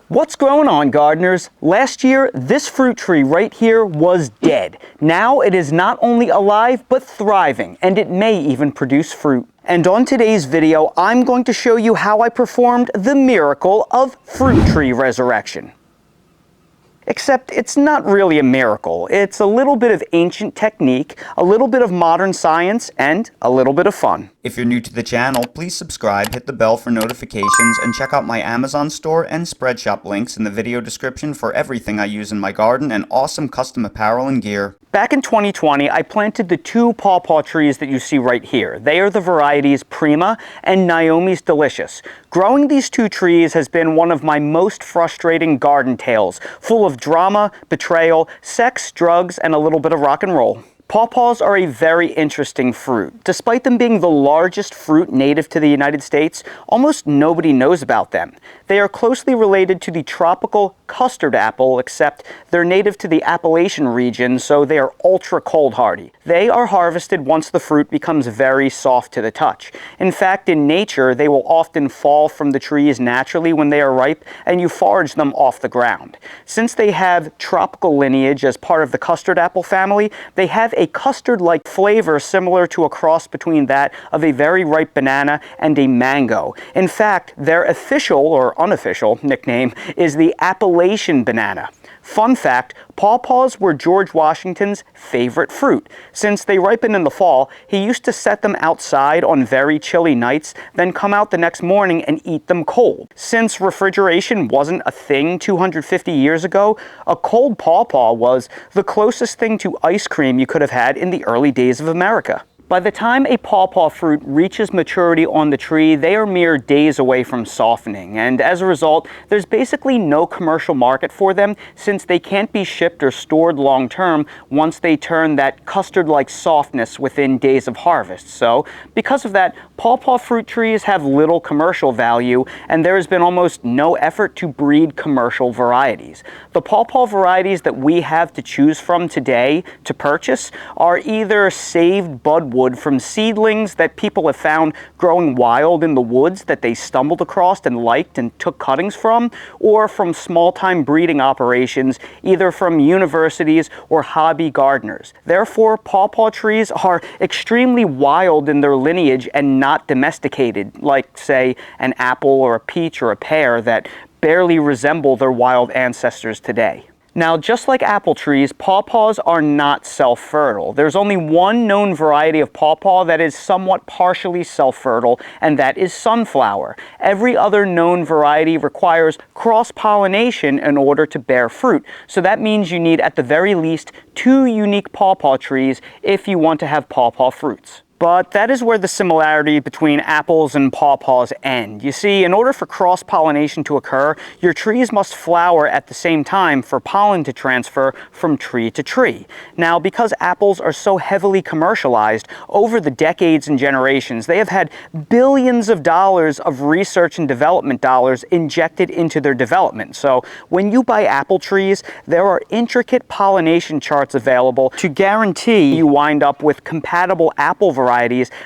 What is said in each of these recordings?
What's going on, gardeners? Last year, this fruit tree right here was dead. Now it is not only alive, but thriving, and it may even produce fruit. And on today's video, I'm going to show you how I performed the miracle of fruit tree resurrection. Except it's not really a miracle. It's a little bit of ancient technique, a little bit of modern science, and a little bit of fun. If you're new to the channel, please subscribe, hit the bell for notifications, and check out my Amazon store and Spreadshop links in the video description for everything I use in my garden and awesome custom apparel and gear. Back in 2020, I planted the two pawpaw trees that you see right here. They are the varieties Prima and Naomi's Delicious. Growing these two trees has been one of my most frustrating garden tales, full of drama, betrayal, sex, drugs, and a little bit of rock and roll. Pawpaws are a very interesting fruit. Despite them being the largest fruit native to the United States, almost nobody knows about them. They are closely related to the tropical custard apple, except they're native to the Appalachian region, so they are ultra cold hardy. They are harvested once the fruit becomes very soft to the touch. In fact, in nature, they will often fall from the trees naturally when they are ripe, and you forage them off the ground. Since they have tropical lineage as part of the custard apple family, they have a custard-like flavor similar to a cross between that of a very ripe banana and a mango. In fact, their official or unofficial nickname is the Appalachian banana. Fun fact, pawpaws were George Washington's favorite fruit. Since they ripen in the fall, he used to set them outside on very chilly nights, then come out the next morning and eat them cold. Since refrigeration wasn't a thing 250 years ago, a cold pawpaw was the closest thing to ice cream you could have had in the early days of America. By the time a pawpaw fruit reaches maturity on the tree, they are mere days away from softening, and as a result, there's basically no commercial market for them since they can't be shipped or stored long term once they turn that custard-like softness within days of harvest. So, because of that, pawpaw fruit trees have little commercial value, and there has been almost no effort to breed commercial varieties. The pawpaw varieties that we have to choose from today to purchase are either saved bud wood from seedlings that people have found growing wild in the woods that they stumbled across and liked and took cuttings from, or from small-time breeding operations, either from universities or hobby gardeners. Therefore, pawpaw trees are extremely wild in their lineage and not domesticated, like, say, an apple or a peach or a pear that barely resemble their wild ancestors today. Now, just like apple trees, pawpaws are not self-fertile. There's only one known variety of pawpaw that is somewhat partially self-fertile, and that is sunflower. Every other known variety requires cross-pollination in order to bear fruit. So that means you need at the very least 2 unique pawpaw trees if you want to have pawpaw fruits. But that is where the similarity between apples and pawpaws end. You see, in order for cross-pollination to occur, your trees must flower at the same time for pollen to transfer from tree to tree. Now, because apples are so heavily commercialized, over the decades and generations, they have had billions of dollars of research and development dollars injected into their development. So when you buy apple trees, there are intricate pollination charts available to guarantee you wind up with compatible apple varieties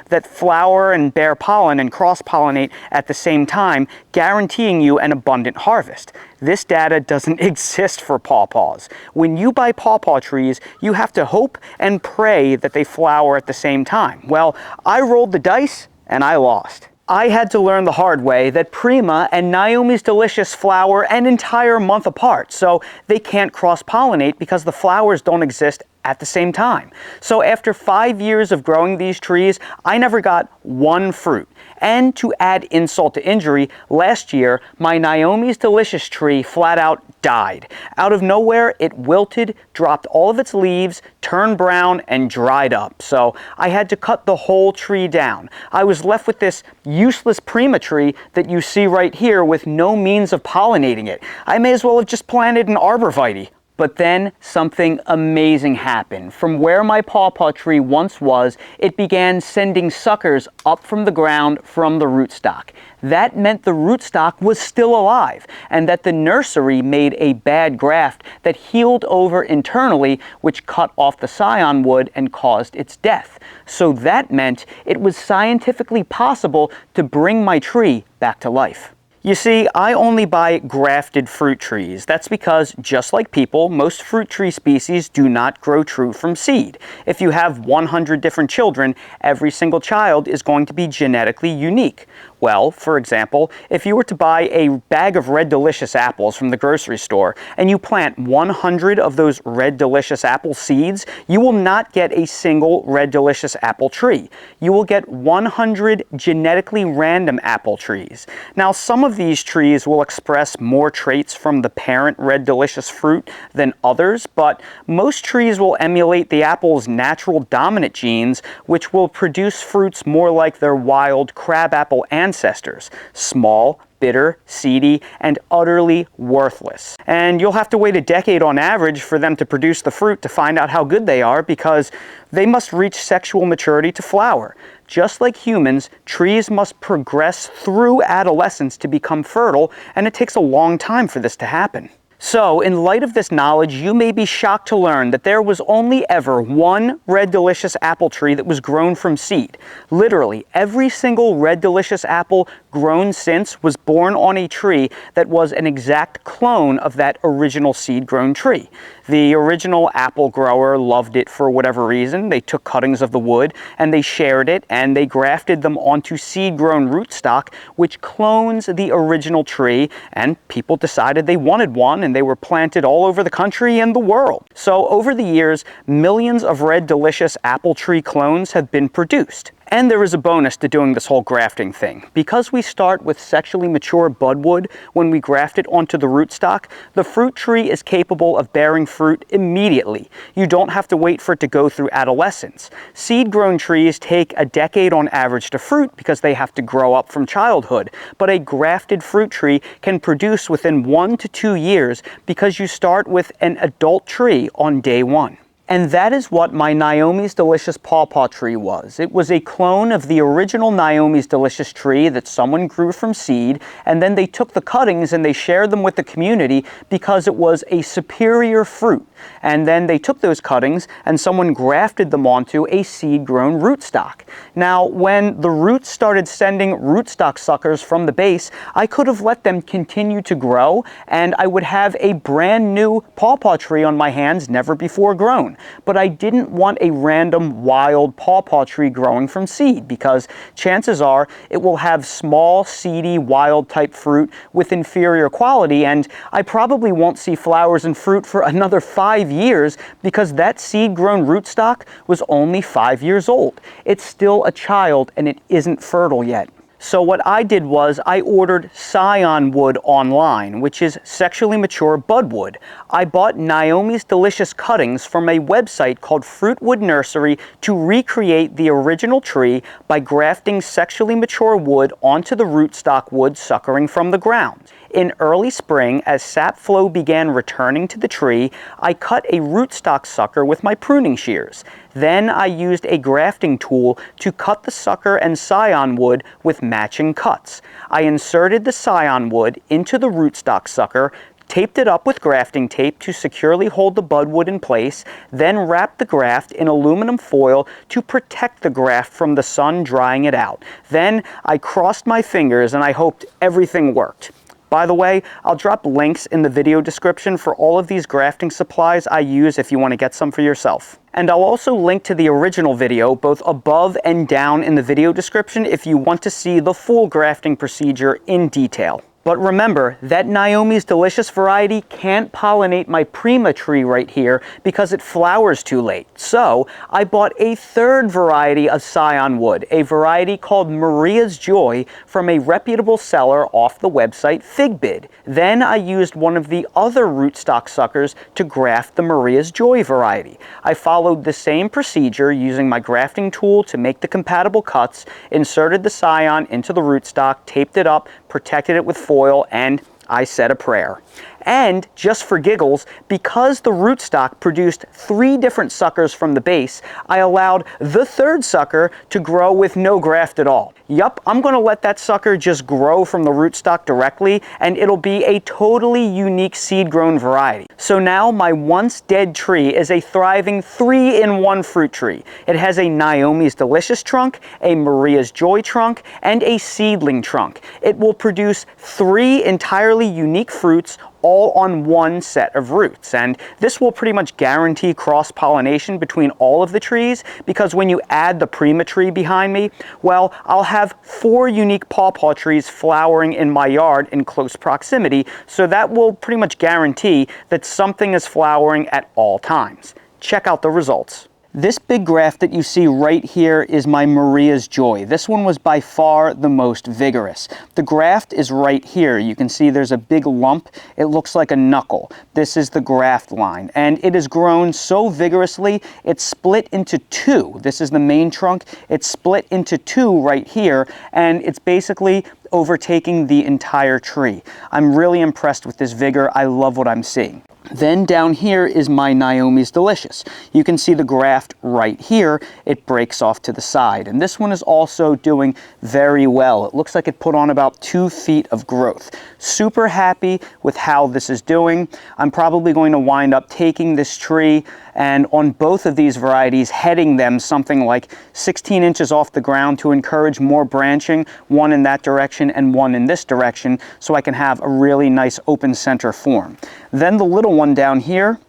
that flower and bear pollen and cross-pollinate at the same time, guaranteeing you an abundant harvest. This data doesn't exist for pawpaws. When you buy pawpaw trees, you have to hope and pray that they flower at the same time. Well, I rolled the dice and I lost. I had to learn the hard way that Prima and Naomi's Delicious flower an entire month apart, so they can't cross-pollinate because the flowers don't exist at the same time. So after 5 years of growing these trees, I never got one fruit. And to add insult to injury, last year, my Naomi's Delicious tree flat out died. Out of nowhere, it wilted, dropped all of its leaves, turned brown, and dried up. So I had to cut the whole tree down. I was left with this useless Prima tree that you see right here with no means of pollinating it. I may as well have just planted an arborvitae. But then something amazing happened. From where my pawpaw tree once was, it began sending suckers up from the ground from the rootstock. That meant the rootstock was still alive, and that the nursery made a bad graft that healed over internally, which cut off the scion wood and caused its death. So that meant it was scientifically possible to bring my tree back to life. You see, I only buy grafted fruit trees. That's because, just like people, most fruit tree species do not grow true from seed. If you have 100 different children, every single child is going to be genetically unique. Well, for example, if you were to buy a bag of Red Delicious apples from the grocery store and you plant 100 of those Red Delicious apple seeds, you will not get a single Red Delicious apple tree. You will get 100 genetically random apple trees. Now, some of these trees will express more traits from the parent Red Delicious fruit than others, but most trees will emulate the apple's natural dominant genes, which will produce fruits more like their wild crabapple ancestors: small, bitter, seedy, and utterly worthless. And you'll have to wait a decade on average for them to produce the fruit to find out how good they are, because they must reach sexual maturity to flower. Just like humans, trees must progress through adolescence to become fertile, and it takes a long time for this to happen. So, in light of this knowledge, you may be shocked to learn that there was only ever one Red Delicious apple tree that was grown from seed. Literally, every single Red Delicious apple grown since was born on a tree that was an exact clone of that original seed-grown tree. The original apple grower loved it for whatever reason. They took cuttings of the wood and they shared it and they grafted them onto seed-grown rootstock, which clones the original tree, and people decided they wanted one, and they were planted all over the country and the world. So over the years, millions of Red Delicious apple tree clones have been produced. And there is a bonus to doing this whole grafting thing. Because we start with sexually mature budwood when we graft it onto the rootstock, the fruit tree is capable of bearing fruit immediately. You don't have to wait for it to go through adolescence. Seed-grown trees take a decade on average to fruit because they have to grow up from childhood, but a grafted fruit tree can produce within 1 to 2 years because you start with an adult tree on day one. And that is what my Naomi's Delicious pawpaw tree was. It was a clone of the original Naomi's Delicious tree that someone grew from seed, and then they took the cuttings and they shared them with the community because it was a superior fruit. And then they took those cuttings and someone grafted them onto a seed-grown rootstock. Now, when the roots started sending rootstock suckers from the base, I could have let them continue to grow, and I would have a brand new pawpaw tree on my hands, never before grown. But I didn't want a random wild pawpaw tree growing from seed, because chances are it will have small, seedy, wild type fruit with inferior quality, and I probably won't see flowers and fruit for another 5 years because that seed-grown rootstock was only 5 years old. It's still a child and it isn't fertile yet. So what I did was I ordered scion wood online, which is sexually mature budwood. I bought Naomi's Delicious cuttings from a website called Fruitwood Nursery to recreate the original tree by grafting sexually mature wood onto the rootstock wood suckering from the ground. In early spring, as sap flow began returning to the tree, I cut a rootstock sucker with my pruning shears. Then I used a grafting tool to cut the sucker and scion wood with matching cuts. I inserted the scion wood into the rootstock sucker, taped it up with grafting tape to securely hold the budwood in place, then wrapped the graft in aluminum foil to protect the graft from the sun drying it out. Then I crossed my fingers and I hoped everything worked. By the way, I'll drop links in the video description for all of these grafting supplies I use if you want to get some for yourself. And I'll also link to the original video both above and down in the video description if you want to see the full grafting procedure in detail. But remember, that Naomi's Delicious variety can't pollinate my Prima tree right here because it flowers too late. So I bought a third variety of scion wood, a variety called Maria's Joy from a reputable seller off the website Figbid. Then I used one of the other rootstock suckers to graft the Maria's Joy variety. I followed the same procedure using my grafting tool to make the compatible cuts, inserted the scion into the rootstock, taped it up, protected it with foil, and I said a prayer. And just for giggles, because the rootstock produced 3 different suckers from the base, I allowed the third sucker to grow with no graft at all. Yup, I'm going to let that sucker just grow from the rootstock directly, and it'll be a totally unique seed-grown variety. So now my once dead tree is a thriving 3-in-1 fruit tree. It has a Naomi's Delicious trunk, a Maria's Joy trunk, and a seedling trunk. It will produce 3 entirely unique fruits, all on one set of roots. And this will pretty much guarantee cross-pollination between all of the trees, because when you add the Prima tree behind me, well, I'll have 4 unique pawpaw trees flowering in my yard in close proximity, so that will pretty much guarantee that something is flowering at all times. Check out the results. This big graft that you see right here is my Maria's Joy. This one was by far the most vigorous. The graft is right here. You can see there's a big lump. It looks like a knuckle. This is the graft line, and it has grown so vigorously, it's split into 2. This is the main trunk. It's split into 2 right here, and it's basically overtaking the entire tree. I'm really impressed with this vigor. I love what I'm seeing. Then down here is my Naomi's Delicious. You can see the graft right here. It breaks off to the side. And this one is also doing very well. It looks like it put on about 2 feet of growth. Super happy with how this is doing. I'm probably going to wind up taking this tree and on both of these varieties heading them something like 16 inches off the ground to encourage more branching, one in that direction and one in this direction, so I can have a really nice open center form. Then the little one down here,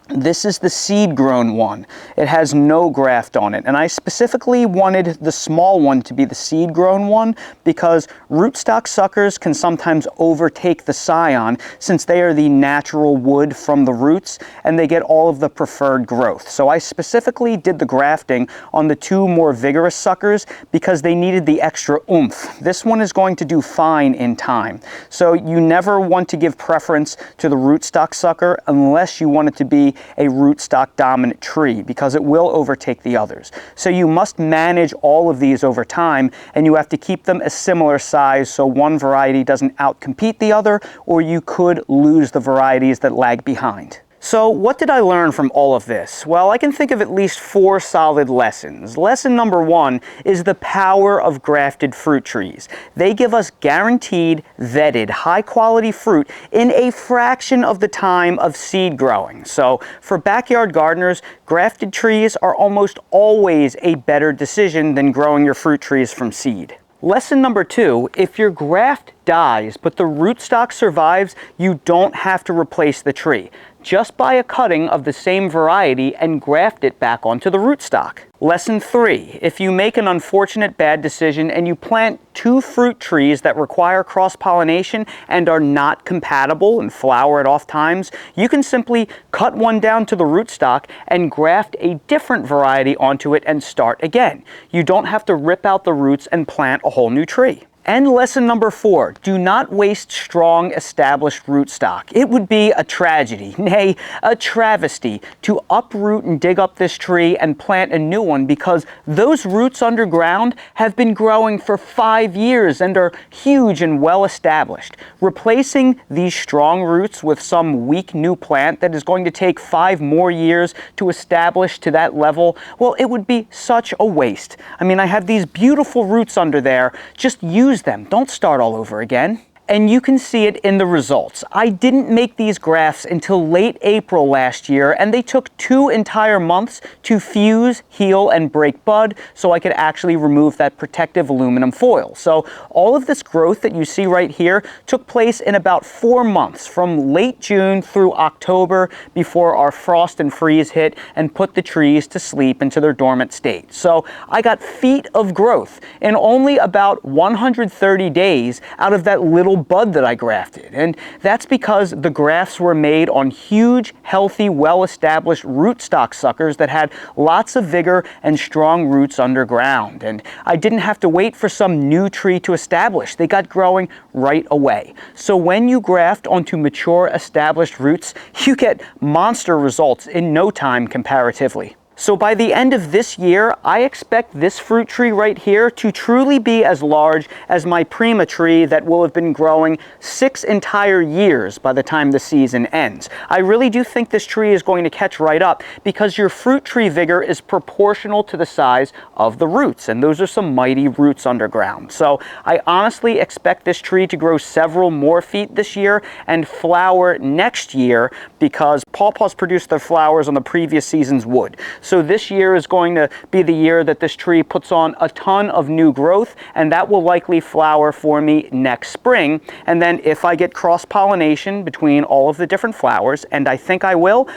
this is the seed-grown one. It has no graft on it, and I specifically wanted the small one to be the seed-grown one because rootstock suckers can sometimes overtake the scion since they are the natural wood from the roots and they get all of the preferred growth. So I specifically did the grafting on the 2 more vigorous suckers because they needed the extra oomph. This one is going to do fine in time. So you never want to give preference to the rootstock sucker unless you want it to be a rootstock dominant tree, because it will overtake the others. So you must manage all of these over time, and you have to keep them a similar size so one variety doesn't outcompete the other, or you could lose the varieties that lag behind. So what did I learn from all of this? Well, I can think of at least 4 solid lessons. Lesson number 1 is the power of grafted fruit trees. They give us guaranteed, vetted, high-quality fruit in a fraction of the time of seed growing. So for backyard gardeners, grafted trees are almost always a better decision than growing your fruit trees from seed. Lesson number 2, if your graft dies but the rootstock survives, you don't have to replace the tree. Just buy a cutting of the same variety and graft it back onto the rootstock. Lesson 3, if you make an unfortunate bad decision and you plant 2 fruit trees that require cross-pollination and are not compatible and flower at off times, you can simply cut one down to the rootstock and graft a different variety onto it and start again. You don't have to rip out the roots and plant a whole new tree. And lesson number 4, do not waste strong established rootstock. It would be a tragedy, nay, a travesty, to uproot and dig up this tree and plant a new one because those roots underground have been growing for 5 years and are huge and well established. Replacing these strong roots with some weak new plant that is going to take 5 more years to establish to that level, well, it would be such a waste. I mean, I have these beautiful roots under there. Just use them. Don't start all over again. And you can see it in the results. I didn't make these grafts until late April last year, and they took 2 entire months to fuse, heal, and break bud so I could actually remove that protective aluminum foil. So all of this growth that you see right here took place in about 4 months, from late June through October, before our frost and freeze hit and put the trees to sleep into their dormant state. So I got feet of growth in only about 130 days out of that little bud that I grafted. And that's because the grafts were made on huge, healthy, well-established rootstock suckers that had lots of vigor and strong roots underground. And I didn't have to wait for some new tree to establish. They got growing right away. So when you graft onto mature, established roots, you get monster results in no time comparatively. So by the end of this year, I expect this fruit tree right here to truly be as large as my Prima tree that will have been growing 6 entire years by the time the season ends. I really do think this tree is going to catch right up because your fruit tree vigor is proportional to the size of the roots, and those are some mighty roots underground. So I honestly expect this tree to grow several more feet this year and flower next year because pawpaws produced their flowers on the previous season's wood. So this year is going to be the year that this tree puts on a ton of new growth, and that will likely flower for me next spring. And then if I get cross-pollination between all of the different flowers, and I think I will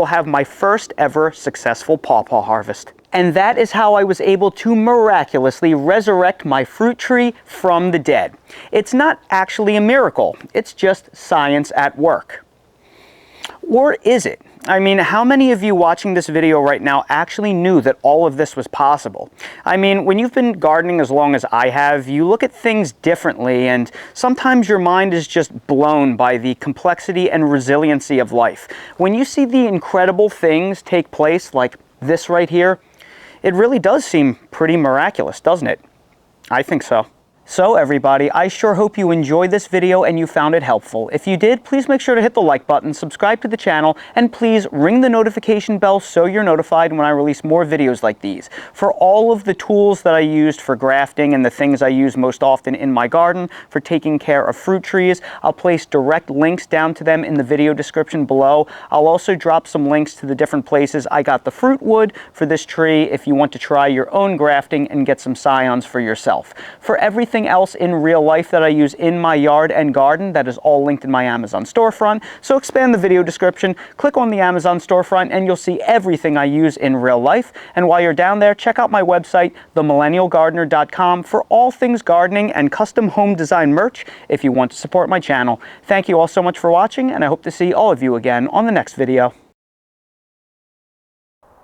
have my first ever successful pawpaw harvest. And that is how I was able to miraculously resurrect my fruit tree from the dead. It's not actually a miracle, it's just science at work. Or is it? I mean, how many of you watching this video right now actually knew that all of this was possible? I mean, when you've been gardening as long as I have, you look at things differently, and sometimes your mind is just blown by the complexity and resiliency of life. When you see the incredible things take place like this right here, it really does seem pretty miraculous, doesn't it? I think so. So everybody, I sure hope you enjoyed this video and you found it helpful. If you did, please make sure to hit the like button, subscribe to the channel, and please ring the notification bell so you're notified when I release more videos like these. For all of the tools that I used for grafting and the things I use most often in my garden for taking care of fruit trees, I'll place direct links down to them in the video description below. I'll also drop some links to the different places I got the fruit wood for this tree if you want to try your own grafting and get some scions for yourself. For everything else in real life that I use in my yard and garden, that is all linked in my Amazon storefront. So expand the video description, click on the Amazon storefront, and you'll see everything I use in real life. And while you're down there, check out my website, themillennialgardener.com, for all things gardening and custom home design merch if you want to support my channel. Thank you all so much for watching, and I hope to see all of you again on the next video.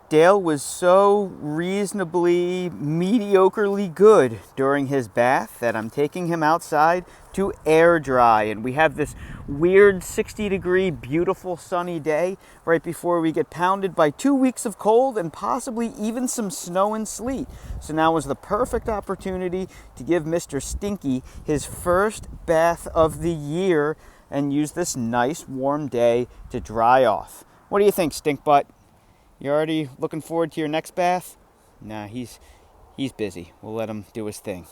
Dale was so reasonably mediocrely good during his bath that I'm taking him outside to air dry, and we have this weird 60-degree beautiful sunny day right before we get pounded by 2 weeks of cold and possibly even some snow and sleet. So now is the perfect opportunity to give Mr. Stinky his first bath of the year and use this nice warm day to dry off. What do you think, Stink Butt? You already looking forward to your next bath? Nah, he's busy. We'll let him do his thing.